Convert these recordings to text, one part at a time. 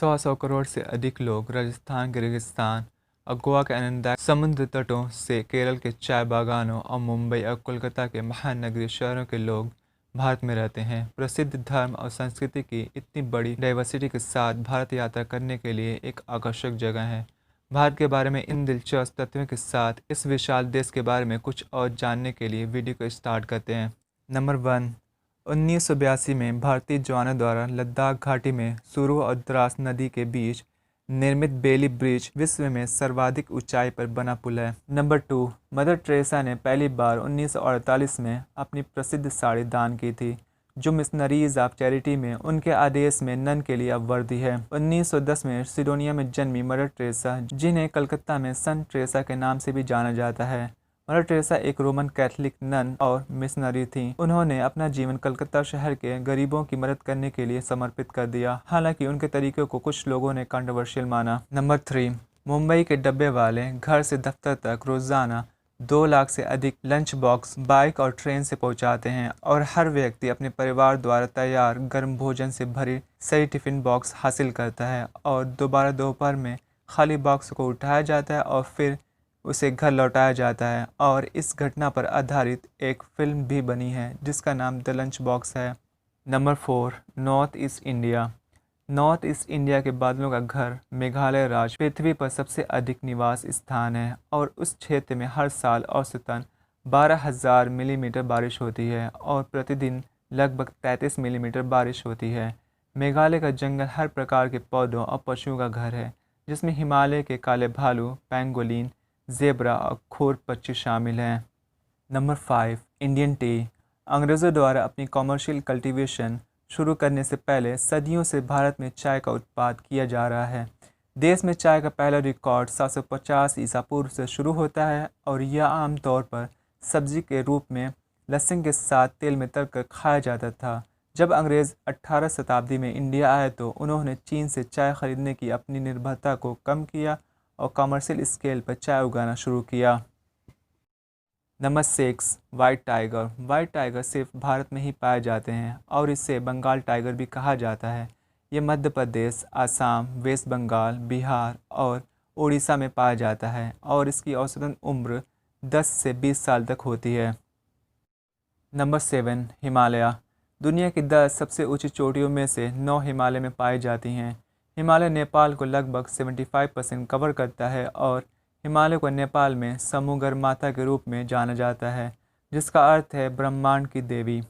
100 करोड़ से अधिक लोग राजस्थान के रेगिस्तान और गोवा के आनंददायक समुद्र तटों से केरल के चाय बागानों और मुंबई और कोलकाता के महानगरीय शहरों के लोग भारत में रहते हैं। प्रसिद्ध धर्म और संस्कृति की इतनी बड़ी डाइवर्सिटी के साथ भारत यात्रा करने के लिए एक आकर्षक जगह है। भारत के बारे में इन दिलचस्प तथ्यों के साथ इस विशाल देश के बारे में कुछ और जानने के लिए वीडियो को स्टार्ट करते हैं। नंबर 1, 1982 में भारतीय जवानों द्वारा लद्दाख घाटी में सुरू और द्रास नदी के बीच निर्मित बेली ब्रिज विश्व में सर्वाधिक ऊंचाई पर बना पुल है। नंबर 2, मदर टेरेसा ने पहली बार 1948 में अपनी प्रसिद्ध साड़ी दान की थी, जो मिशनरीज ऑफ चैरिटी में उनके आदेश में नन के लिए अब वर्दी है। 1910 में सिडोनिया में जन्मी मदर टेरेसा, जिन्हें कलकत्ता में संत टेरेसा के नाम से भी जाना जाता है। मदर टेरेसा एक रोमन कैथोलिक नन और मिशनरी थीं। उन्होंने अपना जीवन कलकत्ता शहर के गरीबों की मदद करने के लिए समर्पित कर दिया, हालांकि उनके तरीकों को कुछ लोगों ने कंट्रोवर्शियल माना। नंबर 3, मुंबई के डब्बे वाले घर से दफ्तर तक रोजाना 2 लाख से अधिक लंच बॉक्स बाइक और ट्रेन से पहुंचाते हैं और हर व्यक्ति अपने परिवार द्वारा तैयार गर्म भोजन से भरी सही टिफिन बॉक्स हासिल करता है और दोबारा दोपहर में खाली बॉक्स को उठाया जाता है और फिर उसे घर लौटाया जाता है। और इस घटना पर आधारित एक फिल्म भी बनी है जिसका नाम द लंच बॉक्स है। Number 4, north east India. North east India के बादलों का घर मेघालय राज्य पृथ्वी पर सबसे अधिक निवास स्थान है और उस क्षेत्र में हर साल औसतन 12,000 मिलीमीटर बारिश होती है और प्रतिदिन लगभग 33 मिलीमीटर बारिश होती है। मेघालय का जंगल हर प्रकार के पौधों और पशुओं का घर है, जिसमें हिमालय के काले भालू, पेंगोलिन, ज़ेब्रा और खोर पक्षी शामिल हैं। Number 5, Indian T. अंग्रेज़ों द्वारा अपनी कॉमर्शियल कल्टीवेशन शुरू करने से पहले सदियों से भारत में चाय का उत्पाद किया जा रहा है। देश में चाय का पहला रिकॉर्ड 750 ईसा पूर्व से शुरू होता है और यह आमतौर पर सब्जी के रूप में लहसुन के साथ तेल में तलकर खाया जाता था। जब अंग्रेज़ 18 शताब्दी में इंडिया आए तो उन्होंने चीन से चाय खरीदने की अपनी निर्भरता को कम किया और कमर्शियल स्केल पर चाय उगाना शुरू किया। Number 6, white tiger. White tiger सिर्फ भारत में ही पाए जाते हैं और इसे बंगाल टाइगर भी कहा जाता है। ये मध्य प्रदेश, आसाम, वेस्ट बंगाल, बिहार और उड़ीसा में पाया जाता है और इसकी औसतन उम्र 10 से 20 साल तक होती है। नंबर 7, हिमालय। दुनिया की 10 सबसे ऊंची चोटियों में से 9 हिमालय में पाई जाती हैं। हिमालय नेपाल को लगभग 75% कवर करता है और हिमालय को नेपाल में समुगरमाथा के रूप में जाना जाता है, जिसका अर्थ है ब्रह्मांड की देवी।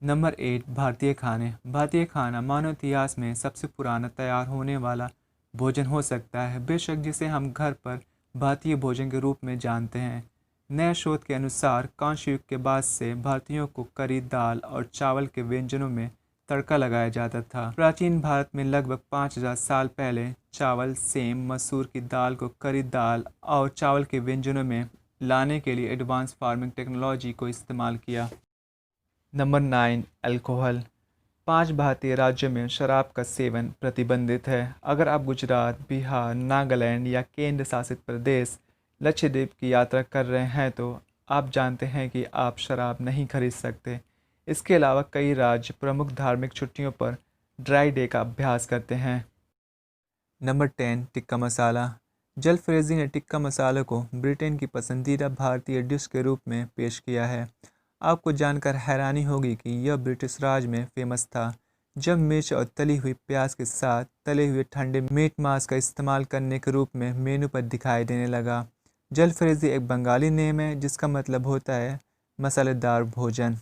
नंबर 8, भारतीय खाने। भारतीय खाना मानव इतिहास में सबसे पुराना तैयार होने वाला भोजन हो सकता है, बेशक जिसे हम घर पर भारतीय भोजन के रूप में जानते हैं। नए शोध के अनुसार कांस्य युग के बाद से भारतीयों को करी, दाल और चावल के व्यंजनों में तड़का लगाया जाता था। प्राचीन भारत में लगभग 5000 साल पहले चावल, सेम, मसूर की दाल को करी दाल और चावल के व्यंजनों में लाने के लिए एडवांस फार्मिंग टेक्नोलॉजी को इस्तेमाल किया। Number 9, alcohol. 5 भारतीय राज्यों में शराब का सेवन प्रतिबंधित है। अगर आप गुजरात, बिहार, नागालैंड या केंद्र शासित प्रदेश लक्षद्वीप की यात्रा कर रहे हैं तो आप जानते हैं कि आप शराब नहीं खरीद सकते। इसके अलावा कई राज्य प्रमुख धार्मिक छुट्टियों पर ड्राई डे का अभ्यास करते हैं। नंबर 10, टिक्का मसाला। जलफ्रेजी ने टिक्का मसाला को ब्रिटेन की पसंदीदा भारतीय डिश के रूप में पेश किया है। आपको जानकर हैरानी होगी कि यह ब्रिटिश राज में फेमस था, जब मिर्च और तली हुई प्याज के साथ तले हुए ठंडे मीट मांस का इस्तेमाल करने के रूप में मेनू पर दिखाई देने लगा। जलफ्रेजी एक बंगाली नेम है जिसका मतलब होता है मसालेदार भोजन।